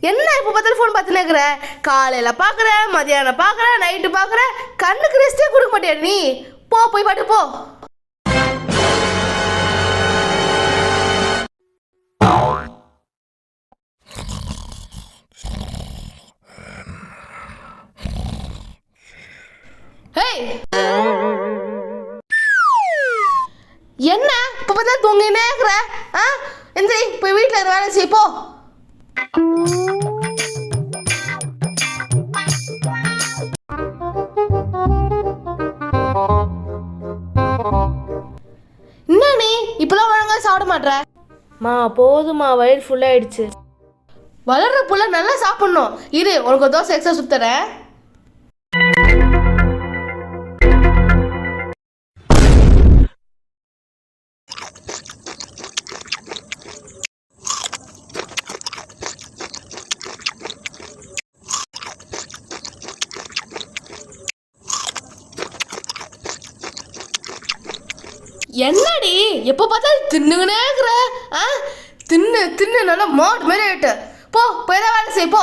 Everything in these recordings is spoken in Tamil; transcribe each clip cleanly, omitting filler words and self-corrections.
என்ன இப்போ பார்த்தாலும் ஃபோன் பார்த்துன்னு இருக்கிற? காலையில் பார்க்குற, மதியானம் பார்க்குற, நைட்டு பார்க்குற, கண்ணுக்கு ரெஸ்ட்டே கொடுக்க மாட்டியா நீ? போய் பாட்டு போ. என்ன இப்போ பார்த்தா தூங்கினே இருக்கிற? எந்திரி போய் வீட்டில் வேலை செய்ய போ. என்ன நீ இப்பெல்லாம் ஒழுங்கா சாப்பிட மாட்ற? போதுமா, வயிறு ஃபுல்லாயிடுச்சு. வளர்ற புள்ள நல்லா சாப்பிடணும். இரு உனக்கு ஒரு தோசை எக்ஸ்ட்ரா சுத்துறேன். என்னடி எப்போ பார்த்தாலும் தின்னுங்கன்னே இருக்கிற? தின்னு தின்னு நல்லா மாட்டு மாதிரி ஆயிட்டு. போய் தான் வேலை செய்ய போ.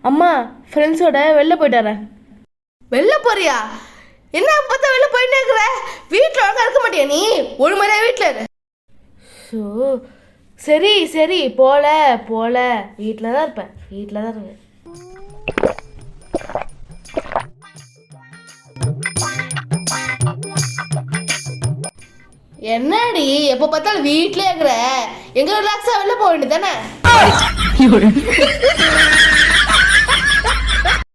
அம்மா, ஃப்ரெண்ட்ஸோட வெளில போயிட்டு வரேன். வெளில போறியா? என்ன பார்த்தா வெளில போயிட்டே இருக்கிற? வீட்டில் ஒழுங்கா இருக்க மாட்டியா நீ? ஒரு மாதிரியா வீட்டில் இரு. ஸோ சரி போல வீட்டில் தான் இருப்பேன். என்னடி எப்போ பார்த்தாலும் வீட்டிலே இருக்கிற? எங்க ரிலாக்ஸா வெளில போக வேண்டியதானே?